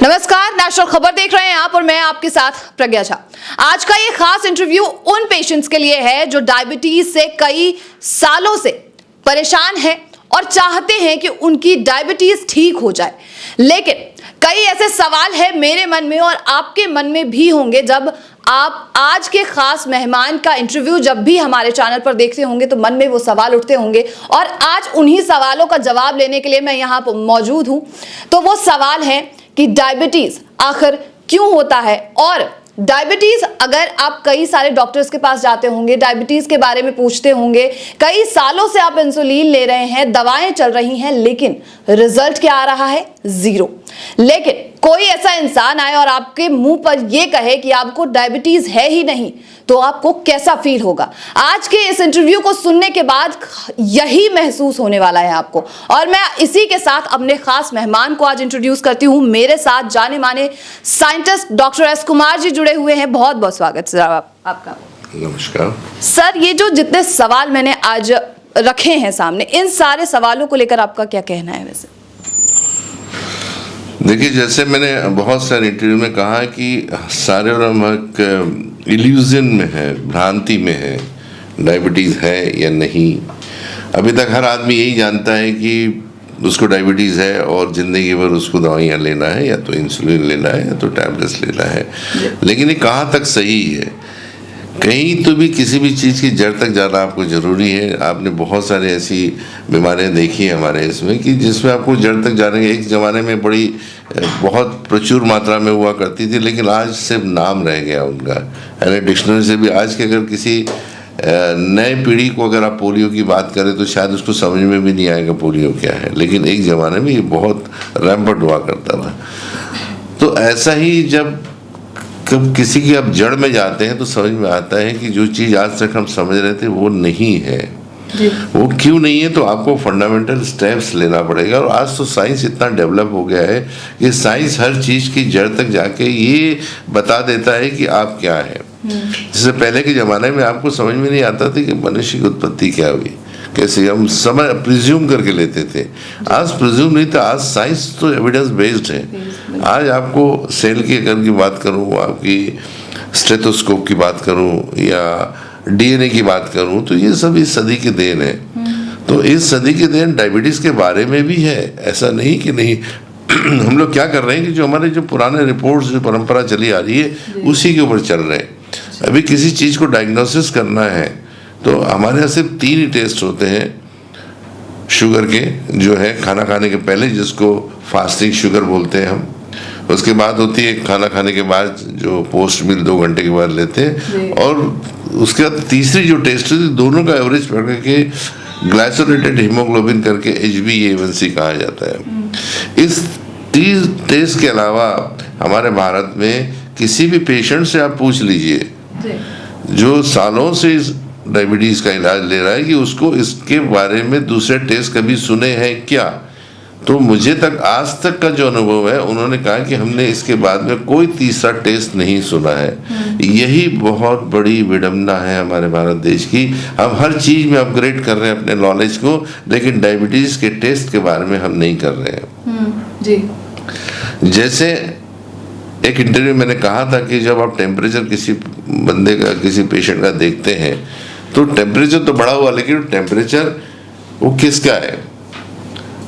नमस्कार, नेशनल खबर देख रहे हैं आप और मैं आपके साथ प्रज्ञा झा। आज का ये खास इंटरव्यू उन पेशेंट्स के लिए है जो डायबिटीज से कई सालों से परेशान हैं और चाहते हैं कि उनकी डायबिटीज ठीक हो जाए। लेकिन कई ऐसे सवाल हैं मेरे मन में और आपके मन में भी होंगे जब आप आज के खास मेहमान का इंटरव्यू जब भी हमारे चैनल पर देखते होंगे तो मन में वो सवाल उठते होंगे और आज उन्हीं सवालों का जवाब लेने के लिए मैं यहाँ पर मौजूद हूँ। तो वो सवाल है कि डायबिटीज आखिर क्यों होता है, और डायबिटीज अगर आप कई सारे डॉक्टर्स के पास जाते होंगे, डायबिटीज के बारे में पूछते होंगे, कई सालों से आप इंसुलिन ले रहे हैं, दवाएं चल रही हैं, लेकिन रिजल्ट क्या आ रहा है? जीरो। लेकिन कोई ऐसा इंसान आए और आपके मुंह पर यह कहे कि आपको डायबिटीज है ही नहीं, तो आपको कैसा फील होगा? आज के इस इंटरव्यू को सुनने के बाद यही महसूस होने वाला है आपको। और मैं इसी के साथ अपने खास मेहमान को आज इंट्रोड्यूस करती हूं। मेरे साथ जाने माने scientist doctor S Kumar ji जुड़े हुए हैं। बहुत बहुत स्वागत सर आपका। नमस्कार सर, ये जो जितने सवाल मैंने आज रखे हैं सामने, इन सारे सवालों को लेकर आपका क्या कहना है? वैसे देखिए, जैसे मैंने बहुत सारे इंटरव्यू में कहा कि सारे लोग इल्यूजन में है, भ्रांति में है, डायबिटीज़ है या नहीं। अभी तक हर आदमी यही जानता है कि उसको डायबिटीज़ है और ज़िंदगी भर उसको दवाइयाँ लेना है, या तो इंसुलिन लेना है या तो टैबलेट्स लेना है। लेकिन ये कहाँ तक सही है? कहीं तो भी किसी भी चीज़ की जड़ तक जाना आपको ज़रूरी है। आपने बहुत सारे ऐसी बीमारियां देखी हैं हमारे इसमें कि जिसमें आपको जड़ तक जाने के एक ज़माने में बहुत प्रचुर मात्रा में हुआ करती थी, लेकिन आज सिर्फ नाम रह गया उनका। यानी डिक्शनरी से भी आज के अगर किसी नए पीढ़ी को अगर आप पोलियो की बात करें तो शायद उसको समझ में भी नहीं आएगा पोलियो क्या है, लेकिन एक ज़माने में ये बहुत रैम्पट हुआ करता था। तो ऐसा ही जब किसी की आप जड़ में जाते हैं तो समझ में आता है कि जो चीज़ आज तक हम समझ रहे थे वो नहीं है। वो क्यों नहीं है? तो आपको फंडामेंटल स्टेप्स लेना पड़ेगा। और आज तो साइंस इतना डेवलप हो गया है कि साइंस हर चीज़ की जड़ तक जाके ये बता देता है कि आप क्या है। जैसे पहले के ज़माने में आपको समझ में नहीं आता था कि मनुष्य की उत्पत्ति क्या हुई, कैसे हम समय प्रिज्यूम करके लेते थे। आज प्रिज्यूम नहीं था, आज साइंस तो एविडेंस बेस्ड है। आज आपको सेल की अगर की बात करूँ, आपकी स्टेथोस्कोप की बात करूँ या डीएनए की बात करूँ, तो ये सब इस सदी की देन है। तो इस सदी की देन डायबिटीज़ के बारे में भी है, ऐसा नहीं कि नहीं। हम लोग क्या कर रहे हैं कि जो हमारे जो पुराने रिपोर्ट्स जो परंपरा चली आ रही है उसी के ऊपर चल रहे हैं। अभी किसी चीज़ को डायग्नोसिस करना है तो हमारे यहाँ सिर्फ 3 ही टेस्ट होते हैं शुगर के, जो है खाना खाने के पहले, जिसको फास्टिंग शुगर बोलते हैं हम। उसके बाद होती है खाना खाने के बाद, जो पोस्ट मील 2 घंटे के बाद लेते हैं। और उसके बाद तीसरी जो टेस्ट है, दोनों का एवरेज पकड़ के ग्लाइसोलेटेड हीमोग्लोबिन करके HbA1c कहा जाता है। इस 3 टेस्ट के अलावा हमारे भारत में किसी भी पेशेंट से आप पूछ लीजिए जो सालों से इस डायबिटीज़ का इलाज ले रहा है कि उसको इसके बारे में दूसरे टेस्ट कभी सुने हैं क्या। तो मुझे तक आज तक का जो अनुभव है, उन्होंने कहा कि हमने इसके बाद में कोई तीसरा टेस्ट नहीं सुना है। यही बहुत बड़ी विडंबना है हमारे भारत देश की। हम हर चीज़ में अपग्रेड कर रहे हैं अपने नॉलेज को, लेकिन डायबिटीज़ के टेस्ट के बारे में हम नहीं कर रहे हैं। जी। जैसे एक इंटरव्यू मैंने कहा था कि जब आप टेम्परेचर किसी बंदे का, किसी पेशेंट का देखते हैं तो टेम्परेचर तो बढ़ा हुआ, लेकिन टेम्परेचर वो किसका है?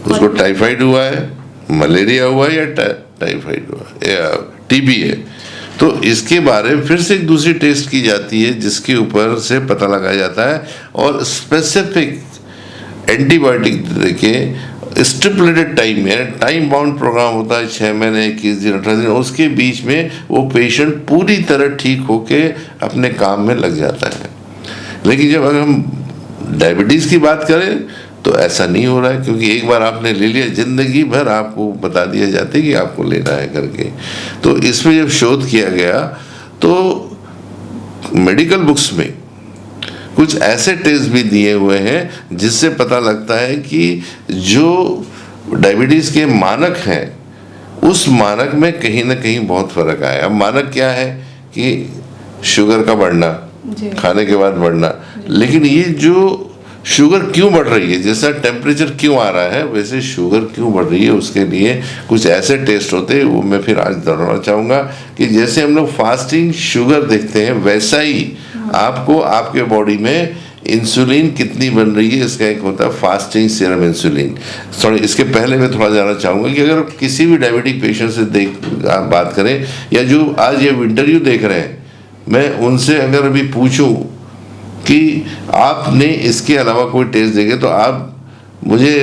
उसको टाइफाइड हुआ है, मलेरिया हुआ है, या टाइफाइड हुआ है, या टीबी है। तो इसके बारे में फिर से एक दूसरी टेस्ट की जाती है जिसके ऊपर से पता लगाया जाता है और स्पेसिफिक एंटीबायोटिक देके स्टिपुलेटेड टाइम में, टाइम बाउंड प्रोग्राम होता है, 6 महीने, 21 दिन, 18 दिन, उसके बीच में वो पेशेंट पूरी तरह ठीक होके अपने काम में लग जाता है। लेकिन जब अगर हम डायबिटीज़ की बात करें तो ऐसा नहीं हो रहा है, क्योंकि एक बार आपने ले लिया, जिंदगी भर आपको बता दिया जाता है कि आपको लेना है करके। तो इसमें जब शोध किया गया तो मेडिकल बुक्स में कुछ ऐसे टेस्ट भी दिए हुए हैं जिससे पता लगता है कि जो डायबिटीज़ के मानक हैं उस मानक में कहीं ना कहीं बहुत फ़र्क आया। अब मानक क्या है कि शुगर का बढ़ना, खाने के बाद बढ़ना, लेकिन ये जो शुगर क्यों बढ़ रही है, जैसा टेम्परेचर क्यों आ रहा है वैसे शुगर क्यों बढ़ रही है, उसके लिए कुछ ऐसे टेस्ट होते हैं, वो मैं फिर आज दोहराना चाहूँगा कि जैसे हम लोग फास्टिंग शुगर देखते हैं वैसा ही आपको आपके बॉडी में इंसुलिन कितनी बन रही है इसका एक होता है फास्टिंग सीरम इंसुलिन। सॉरी, इसके पहले मैं थोड़ा जानना चाहूँगा कि अगर किसी भी डायबिटिक पेशेंट से आप बात करें या जो आज ये इंटरव्यू देख रहे हैं, मैं उनसे अगर अभी पूछूं कि आपने इसके अलावा कोई टेस्ट देखे तो आप मुझे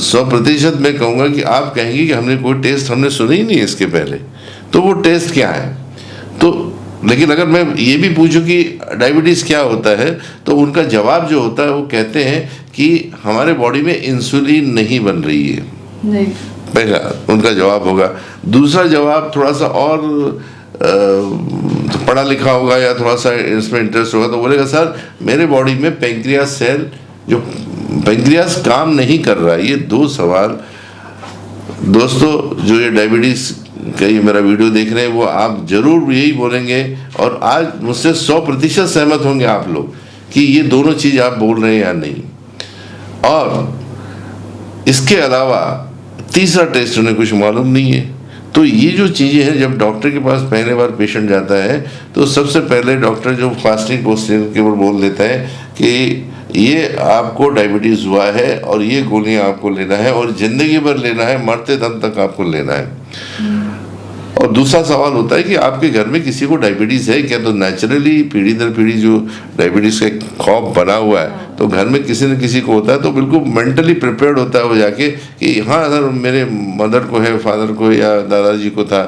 100% मैं कहूँगा कि आप कहेंगे कि हमने कोई टेस्ट हमने सुना ही नहीं इसके पहले, तो वो टेस्ट क्या है। तो लेकिन अगर मैं ये भी पूछूं कि डायबिटीज़ क्या होता है तो उनका जवाब जो होता है वो कहते हैं कि हमारे बॉडी में इंसुलिन नहीं बन रही है, नहीं। पहला उनका जवाब होगा। दूसरा जवाब थोड़ा सा और पढ़ा लिखा होगा या थोड़ा सा इसमें इंटरेस्ट होगा तो बोलेगा सर मेरे बॉडी में पेंक्रियास सेल जो पेंक्रियास काम नहीं कर रहा है। ये दो सवाल दोस्तों जो ये डायबिटीज़ का ये मेरा वीडियो देख रहे हैं वो आप जरूर यही बोलेंगे और आज मुझसे 100% सहमत होंगे आप लोग कि ये दोनों चीज़ आप बोल रहे हैं या नहीं। और इसके अलावा तीसरा टेस्ट उन्हें कुछ मालूम नहीं है। तो ये जो चीज़ें हैं जब डॉक्टर के पास पहले बार पेशेंट जाता है तो सबसे पहले डॉक्टर जो फास्टिंग पोस्टिंग के ऊपर बोल देता है कि ये आपको डायबिटीज़ हुआ है और ये गोलियां आपको लेना है और ज़िंदगी भर लेना है, मरते दम तक आपको लेना है। और दूसरा सवाल होता है कि आपके घर में किसी को डायबिटीज़ है क्या, तो नेचुरली पीढ़ी दर पीढ़ी जो डायबिटीज़ का एक खौफ बना हुआ है तो घर में किसी न किसी को होता है तो बिल्कुल मेंटली प्रिपेयर्ड होता है वो जाके कि हाँ अगर मेरे मदर को है, फादर को या दादाजी को था।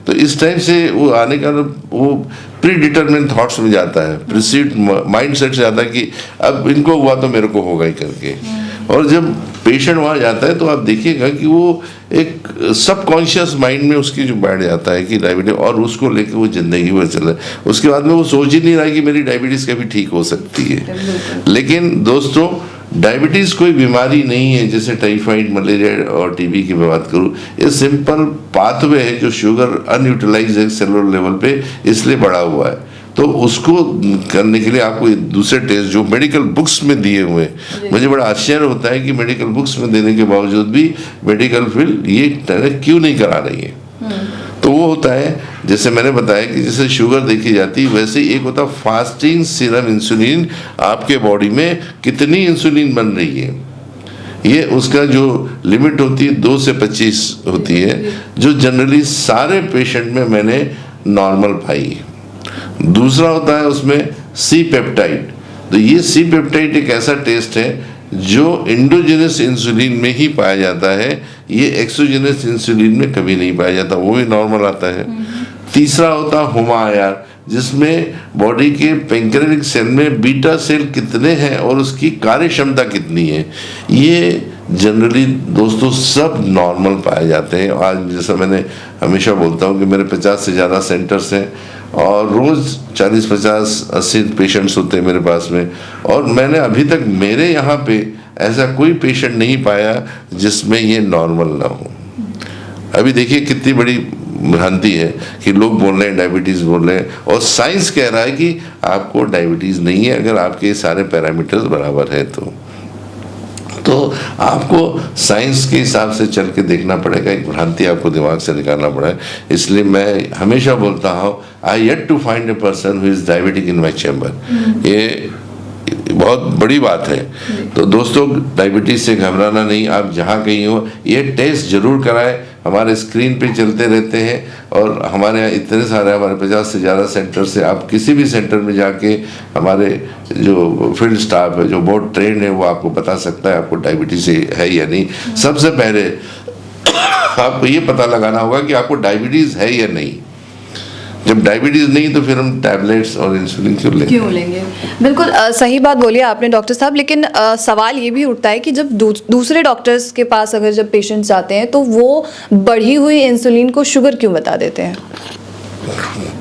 तो इस टाइम से वो आने का वो प्री डिटरमिन थॉट्स में जाता है, प्रिसीड माइंड सेट से आता है कि अब इनको हुआ तो मेरे को होगा ही करके। और जब पेशेंट वहाँ जाता है तो आप देखिएगा कि वो एक सबकॉन्शियस माइंड में उसकी जो बैठ जाता है कि डायबिटीज और उसको लेके वो ज़िंदगी भर चल रहा है। उसके बाद में वो सोच ही नहीं रहा है कि मेरी डायबिटीज़ कभी ठीक हो सकती है। लेकिन दोस्तों डायबिटीज़ कोई बीमारी नहीं है जैसे टाइफाइड, मलेरिया और टीबी की मैं बात करूँ। ये सिंपल पाथवे है जो शुगर अनयूटिलाइज है सेलुलर लेवल पे इसलिए बढ़ा हुआ है। तो उसको करने के लिए आपको दूसरे टेस्ट जो मेडिकल बुक्स में दिए हुए हैं, मुझे बड़ा आश्चर्य होता है कि मेडिकल बुक्स में देने के बावजूद भी मेडिकल फील्ड ये क्यों नहीं करा रही है। तो वो होता है जैसे मैंने बताया कि जैसे शुगर देखी जाती है वैसे ही एक होता है फास्टिंग सीरम इंसुलिन। आपके बॉडी में कितनी इंसुलिन बन रही है ये उसका जो लिमिट होती है 2 से 25 होती है जो जनरली सारे पेशेंट में मैंने नॉर्मल पाई है। दूसरा होता है उसमें सी पेप्टाइड। तो ये सी पेप्टाइड एक ऐसा टेस्ट है जो इंडोजेनस इंसुलिन में ही पाया जाता है, ये एक्सोजेनस इंसुलिन में कभी नहीं पाया जाता, वो भी नॉर्मल आता है। तीसरा होता है हुमायर जिसमें बॉडी के पेंक्रियाटिक सेल में बीटा सेल कितने हैं और उसकी कार्य क्षमता कितनी है, ये जनरली दोस्तों सब नॉर्मल पाए जाते हैं। आज जैसा मैंने हमेशा बोलता हूँ कि मेरे 50 से ज़्यादा सेंटर्स हैं और रोज़ 40, 50, 80 पेशेंट्स होते हैं मेरे पास में। और मैंने अभी तक मेरे यहाँ पे ऐसा कोई पेशेंट नहीं पाया जिसमें ये नॉर्मल ना हो। अभी देखिए कितनी बड़ी भ्रांति है कि लोग बोल रहे हैं डायबिटीज़ बोल रहे हैं और साइंस कह रहा है कि आपको डायबिटीज़ नहीं है अगर आपके सारे पैरामीटर्स बराबर हैं तो आपको साइंस के हिसाब से चल के देखना पड़ेगा। एक भ्रांति आपको दिमाग से निकालना पड़ेगा। इसलिए मैं हमेशा बोलता हूँ I yet to find a person who is diabetic in my chamber. ये बहुत बड़ी बात है। तो दोस्तों डायबिटीज़ से घबराना नहीं, आप जहाँ कहीं हो ये टेस्ट जरूर कराएं। हमारे स्क्रीन पे चलते रहते हैं और हमारे यहाँ इतने सारे हमारे 50 से ज़्यादा सेंटर से आप किसी भी सेंटर में जाके हमारे जो फील्ड स्टाफ है जो बहुत ट्रेंड है वो आपको बता सकता है आपको डायबिटीज़ है या नहीं। सबसे पहले आपको ये पता लगाना होगा कि आपको डायबिटीज़ है या नहीं। जब डायबिटीज़ नहीं तो फिर हम टैबलेट्स और इंसुलिन क्यों लेंगे। बिल्कुल सही बात बोली आपने डॉक्टर साहब। लेकिन सवाल ये भी उठता है कि जब दूसरे डॉक्टर्स के पास अगर जब पेशेंट्स जाते हैं तो वो बढ़ी हुई इंसुलिन को शुगर क्यों बता देते हैं?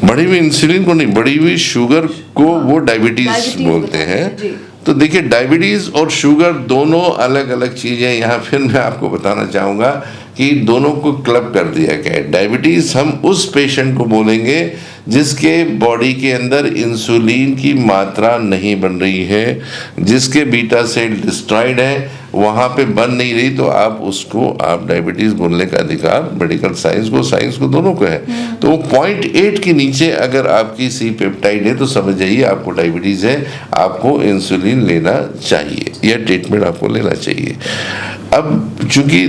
बढ़ी हुई इंसुलिन को नहीं, बढ़ी हुई शुगर को वो डायबिटीज़ बोलते हैं। तो देखिए डायबिटीज़ और शुगर दोनों अलग अलग चीज़ें। यहाँ फिर मैं आपको बताना चाहूँगा कि दोनों को क्लब कर दिया गया है। डायबिटीज़ हम उस पेशेंट को बोलेंगे जिसके बॉडी के अंदर इंसुलिन की मात्रा नहीं बन रही है, जिसके बीटा सेल डिस्ट्रॉयड है, वहाँ पे बन नहीं रही, तो आप डायबिटीज बोलने का अधिकार मेडिकल साइंस को दोनों को है। तो 0.8 के नीचे अगर आपकी सी पेप्टाइड है तो समझ जाइए आपको डायबिटीज है, आपको इंसुलिन लेना चाहिए या ट्रीटमेंट आपको लेना चाहिए। अब चूंकि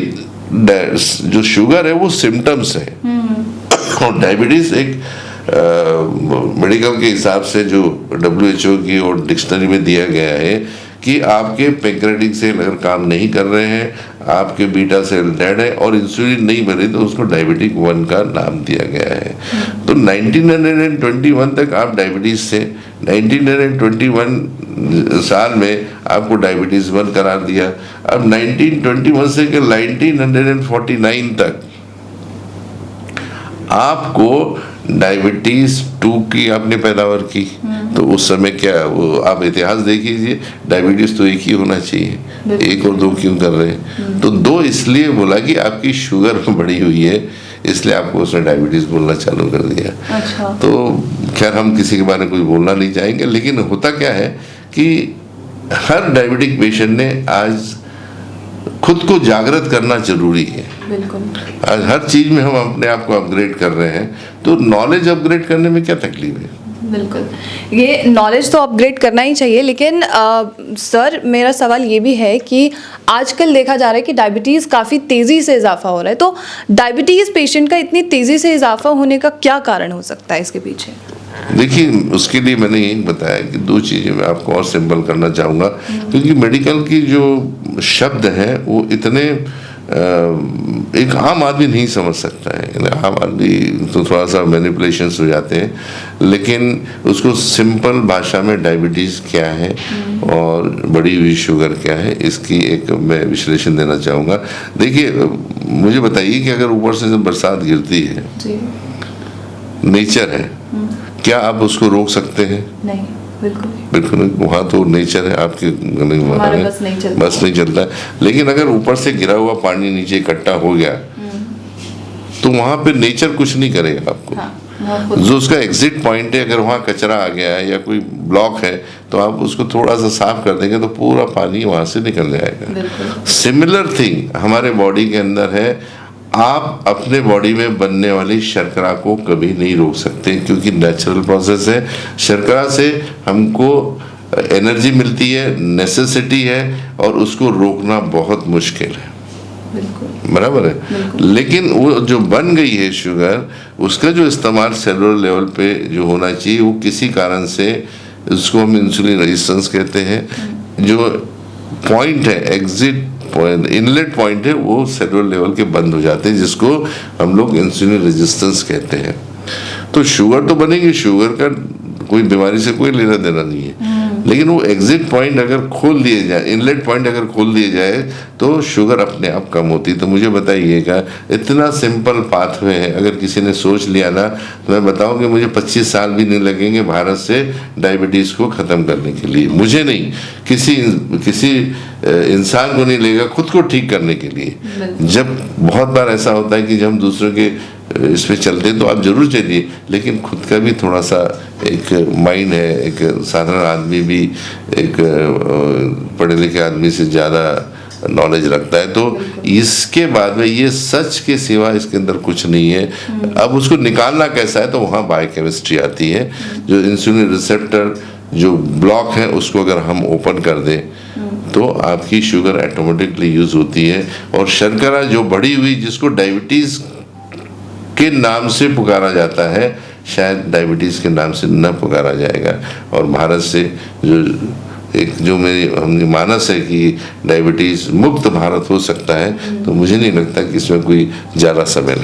जो शुगर है वो सिम्टम्स है और डायबिटीज एक मेडिकल के हिसाब से जो WHO की और डिक्शनरी में दिया गया है कि आपके पैंक्रेटिक सेल अगर काम नहीं कर रहे हैं, आपके बीटा सेल डेड है और इंसुलिन नहीं बने, तो उसको डायबिटिक 1 का नाम दिया गया है। तो 1921 तक आप डायबिटीज से 1921 साल में आपको डायबिटीज 1 करार दिया। अब 1921 से 1949 तक आपको डायबिटीज 2 की आपने पैदावार की। तो उस समय क्या वो आप इतिहास देख लीजिए, डायबिटीज तो एक ही होना चाहिए, 1 और 2 क्यों कर रहे हैं? तो 2 इसलिए बोला कि आपकी शुगर बढ़ी हुई है, इसलिए आपको उसने डायबिटीज बोलना चालू कर दिया। अच्छा। तो खैर हम किसी के बारे में कुछ बोलना नहीं चाहेंगे, लेकिन होता क्या है कि हर डायबिटिक पेशेंट ने आज खुद को जागृत करना जरूरी है। बिल्कुल। आज हर चीज में हम अपने आप को अपग्रेड कर रहे हैं, तो नॉलेज अपग्रेड करने में क्या तकलीफ है? बिल्कुल, ये नॉलेज तो अपग्रेड करना ही चाहिए, लेकिन सर मेरा सवाल ये भी है कि आजकल देखा जा रहा है कि डायबिटीज़ काफ़ी तेज़ी से इजाफा हो रहा है, तो डायबिटीज़ पेशेंट का इतनी तेज़ी से इजाफा होने का क्या कारण हो सकता है इसके पीछे? देखिए, उसके लिए मैंने यही बताया कि 2 चीज़ें मैं आपको और सिंपल करना चाहूँगा, क्योंकि मेडिकल की जो शब्द हैं वो इतने एक आम आदमी नहीं समझ सकता है। आम आदमी तो थोड़ा सा मैनिपुलेशंस हो जाते हैं, लेकिन उसको सिंपल भाषा में डायबिटीज़ क्या है और बढ़ी हुई शुगर क्या है, इसकी एक मैं विश्लेषण देना चाहूँगा। देखिए, मुझे बताइए कि अगर ऊपर से जब बरसात गिरती है, नेचर है, क्या आप उसको रोक सकते हैं? नहीं, बिल्कुल नहीं। वहाँ तो नेचर है, आपके बस नहीं चलता है। लेकिन अगर ऊपर से गिरा हुआ पानी नीचे इकट्ठा हो गया तो वहाँ पे नेचर कुछ नहीं करेगा आपको। हाँ, जो उसका एग्जिट पॉइंट है, अगर वहाँ कचरा आ गया है या कोई ब्लॉक है तो आप उसको थोड़ा सा साफ कर देंगे तो पूरा पानी वहाँ से निकल जाएगा। सिमिलर थिंग हमारे बॉडी के अंदर है। आप अपने बॉडी में बनने वाली शर्करा को कभी नहीं रोक सकते, क्योंकि नेचुरल प्रोसेस है। शर्करा से हमको एनर्जी मिलती है, नेसेसिटी है, और उसको रोकना बहुत मुश्किल है। बराबर है। लेकिन वो जो बन गई है शुगर, उसका जो इस्तेमाल सेलुलर लेवल पे जो होना चाहिए, वो किसी कारण से, उसको हम इंसुलिन रेजिस्टेंस कहते हैं, जो पॉइंट है, एग्जिट इनलेट पॉइंट है, वो सेलुलर लेवल के बंद हो जाते हैं, जिसको हम लोग इंसुलिन रेजिस्टेंस कहते हैं। तो शुगर तो बनेगी, शुगर का कोई बीमारी से कोई लेना देना नहीं है, लेकिन वो एग्जिट पॉइंट अगर खोल दिए जाए, इनलेट पॉइंट अगर खोल दिए जाए, तो शुगर अपने आप कम होती है। तो मुझे बताइएगा, इतना सिंपल पाथवे है, अगर किसी ने सोच लिया ना, तो मैं बताऊं कि मुझे 25 साल भी नहीं लगेंगे भारत से डायबिटीज़ को ख़त्म करने के लिए। मुझे नहीं, किसी इंसान को नहीं लगेगा खुद को ठीक करने के लिए। जब बहुत बार ऐसा होता है कि जब हम दूसरों के इस पे चलते हैं तो आप जरूर चलिए, लेकिन खुद का भी थोड़ा सा एक माइंड है। एक साधारण आदमी भी एक पढ़े लिखे आदमी से ज़्यादा नॉलेज रखता है। तो इसके बाद में ये सच के सिवा इसके अंदर कुछ नहीं है। अब उसको निकालना कैसा है, तो वहाँ बायोकेमिस्ट्री आती है। जो इंसुलिन रिसेप्टर जो ब्लॉक है, उसको अगर हम ओपन कर दें तो आपकी शुगर ऑटोमेटिकली यूज होती है। और शर्करा जो बढ़ी हुई, जिसको डायबिटीज़ के नाम से पुकारा जाता है, शायद डायबिटीज के नाम से न पुकारा जाएगा। और भारत से जो मेरी मानस है कि डायबिटीज मुक्त भारत हो सकता है, तो मुझे नहीं लगता कि इसमें कोई ज़्यादा समय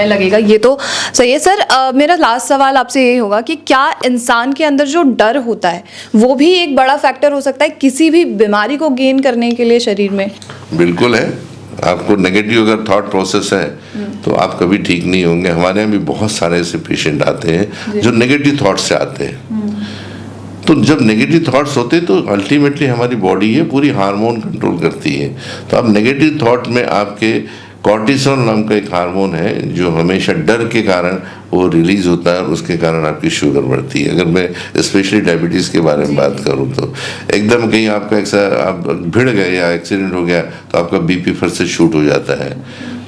लगेगा। ये तो सही है सर। मेरा लास्ट सवाल आपसे यही होगा कि क्या इंसान के अंदर जो डर होता है वो भी एक बड़ा फैक्टर हो सकता है किसी भी बीमारी को गेन करने के लिए शरीर में? बिल्कुल है। आपको नेगेटिव अगर थॉट प्रोसेस है तो आप कभी ठीक नहीं होंगे। हमारे यहाँ भी बहुत सारे ऐसे पेशेंट आते हैं जो नेगेटिव थॉट से आते हैं। तो जब नेगेटिव थॉट्स होते हैं तो अल्टीमेटली हमारी बॉडी है पूरी हार्मोन कंट्रोल करती है। तो आप नेगेटिव थॉट में आपके कॉर्टिसोल नाम का एक हार्मोन है जो हमेशा डर के कारण वो रिलीज होता है, उसके कारण आपकी शुगर बढ़ती है। अगर मैं स्पेशली डायबिटीज़ के बारे में बात करूं तो एकदम कहीं आपका ऐसा आप भिड़ गए या एक्सीडेंट हो गया तो आपका बीपी फिर से शूट हो जाता है।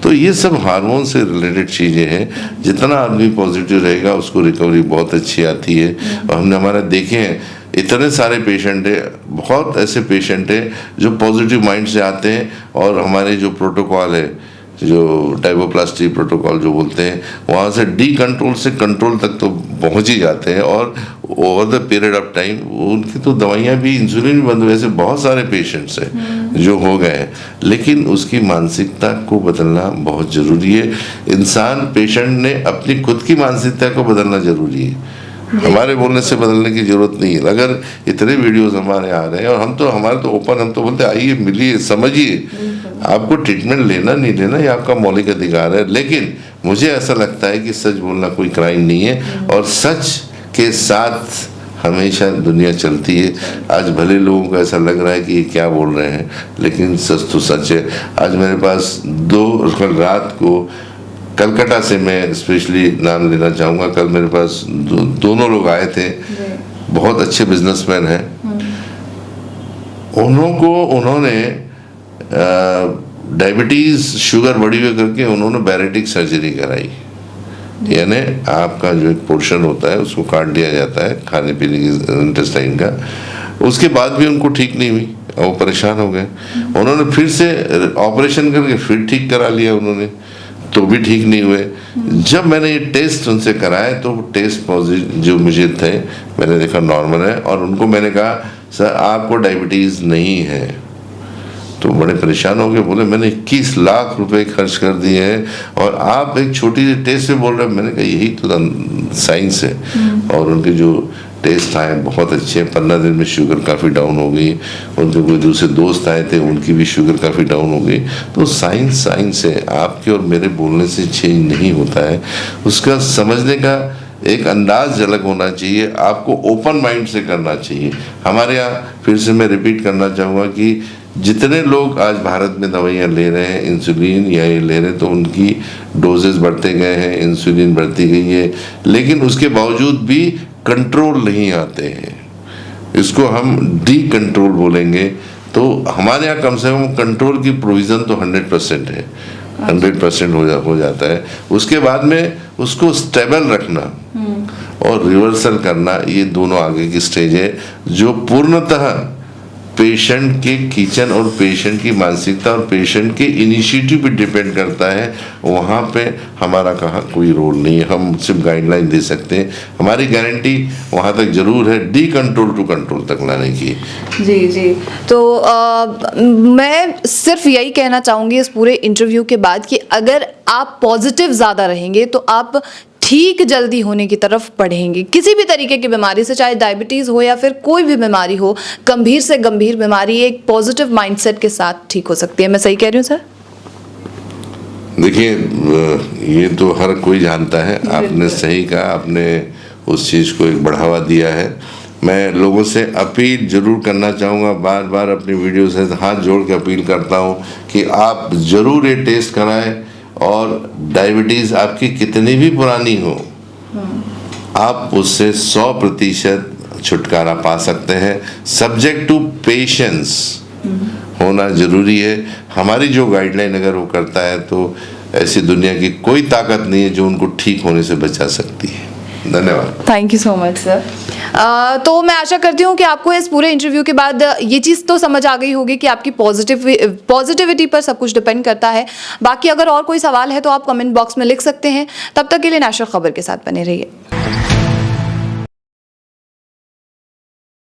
तो ये सब हार्मोन से रिलेटेड चीज़ें हैं। जितना आदमी पॉजिटिव रहेगा उसको रिकवरी बहुत अच्छी आती है। और हमने हमारा देखे हैं इतने सारे पेशेंट है, बहुत ऐसे पेशेंट है जो पॉजिटिव माइंड से आते हैं और हमारे जो प्रोटोकॉल है, जो टाइबोप्लास्टी प्रोटोकॉल जो बोलते हैं, वहाँ से डी कंट्रोल से कंट्रोल तक तो पहुँच ही जाते हैं। और over the period of time उनकी तो दवाइयाँ भी, इंसुलिन भी बंद हुए, ऐसे बहुत सारे पेशेंट्स हैं जो हो गए हैं। लेकिन उसकी मानसिकता को बदलना बहुत ज़रूरी है। इंसान पेशेंट ने अपनी खुद की मानसिकता को बदलना ज़रूरी है, हमारे बोलने से बदलने की जरूरत नहीं है। अगर इतने वीडियोस हमारे आ रहे हैं और हम तो हमारे तो ओपन, हम तो बोलते आइए मिलिए समझिए, आपको ट्रीटमेंट लेना नहीं लेना ये आपका मौलिक अधिकार है। लेकिन मुझे ऐसा लगता है कि सच बोलना कोई क्राइम नहीं है और सच के साथ हमेशा दुनिया चलती है। आज भले लोगों को ऐसा लग रहा है कि ये क्या बोल रहे हैं, लेकिन सच तो सच है। आज मेरे पास कल रात को कलकत्ता से, मैं स्पेशली नाम लेना चाहूँगा, कल मेरे पास दोनों लोग आए थे, बहुत अच्छे बिजनेसमैन हैं। उन्होंने डायबिटीज़ शुगर बढ़ी हुई करके उन्होंने बैरेटिक सर्जरी कराई, यानी आपका जो एक पोर्शन होता है उसको काट दिया जाता है खाने पीने की इंटेस्टाइन का। उसके बाद भी उनको ठीक नहीं हुई और वो परेशान हो गए। उन्होंने फिर से ऑपरेशन करके फिर ठीक करा लिया उन्होंने, तो भी ठीक नहीं हुए। जब मैंने ये टेस्ट उनसे कराए तो टेस्ट पॉजिटिव जो मुझे थे, मैंने देखा नॉर्मल है। और उनको मैंने कहा सर आपको डायबिटीज़ नहीं है, तो बड़े परेशान हो गए। बोले मैंने 21 लाख रुपए खर्च कर दिए हैं और आप एक छोटी सी टेस्ट से बोल रहे हैं। मैंने कहा यही तो साइंस है। और उनके जो टेस्ट आए बहुत अच्छे, 15 दिन में शुगर काफ़ी डाउन हो गई। उनके कोई दूसरे दोस्त आए थे, उनकी भी शुगर काफ़ी डाउन हो गई। तो साइंस है, आपके और मेरे बोलने से चेंज नहीं होता है, उसका समझने का एक अंदाज अलग होना चाहिए। आपको ओपन माइंड से करना चाहिए। हमारे यहाँ फिर से मैं रिपीट करना चाहूँगा कि जितने लोग आज भारत में दवाइयाँ ले रहे हैं, इंसुलिन या ये ले रहे हैं, तो उनकी डोजेस बढ़ते गए हैं, इंसुलिन बढ़ती गई है, लेकिन उसके बावजूद भी कंट्रोल नहीं आते हैं। इसको हम डी कंट्रोल बोलेंगे। तो हमारे यहाँ कम से कम कंट्रोल की प्रोविज़न तो 100% है, 100% हो जाता है। उसके बाद में उसको स्टेबल रखना और रिवर्सल करना, ये दोनों आगे की स्टेज है जो पूर्णतः पेशेंट के किचन और पेशेंट की मानसिकता और पेशेंट के इनिशिएटिव पे डिपेंड करता है। वहाँ पे हमारा कहाँ कोई रोल नहीं है, हम सिर्फ गाइडलाइन दे सकते हैं। हमारी गारंटी वहाँ तक जरूर है डी कंट्रोल टू कंट्रोल तक लाने की। जी जी, तो मैं सिर्फ यही कहना चाहूँगी इस पूरे इंटरव्यू के बाद कि अगर आप पॉजिटिव ज़्यादा रहेंगे तो आप ठीक जल्दी होने की तरफ बढ़ेंगे। किसी भी तरीके की बीमारी से, चाहे डायबिटीज़ हो या फिर कोई भी बीमारी हो, गंभीर से गंभीर बीमारी एक पॉजिटिव माइंडसेट के साथ ठीक हो सकती है। मैं सही कह रही हूँ सर? देखिए ये तो हर कोई जानता है, आपने सही कहा, आपने उस चीज़ को एक बढ़ावा दिया है। मैं लोगों से अपील जरूर करना चाहूँगा, बार बार अपनी वीडियो से हाथ जोड़ के अपील करता हूँ कि आप ज़रूर ये टेस्ट कराएं। और डायबिटीज़ आपकी कितनी भी पुरानी हो, आप उससे 100% छुटकारा पा सकते हैं। सब्जेक्ट टू पेशेंस होना ज़रूरी है। हमारी जो गाइडलाइन अगर वो करता है तो ऐसी दुनिया की कोई ताकत नहीं है जो उनको ठीक होने से बचा सकती है। धन्यवाद। Thank you so much sir. तो मैं आशा करती हूँ कि आपको इस पूरे इंटरव्यू के बाद ये चीज़ तो समझ आ गई होगी कि आपकी पॉजिटिविटी पर सब कुछ डिपेंड करता है। बाकी अगर और कोई सवाल है तो आप कमेंट बॉक्स में लिख सकते हैं। तब तक के लिए नेशनल खबर के साथ बने रहिए।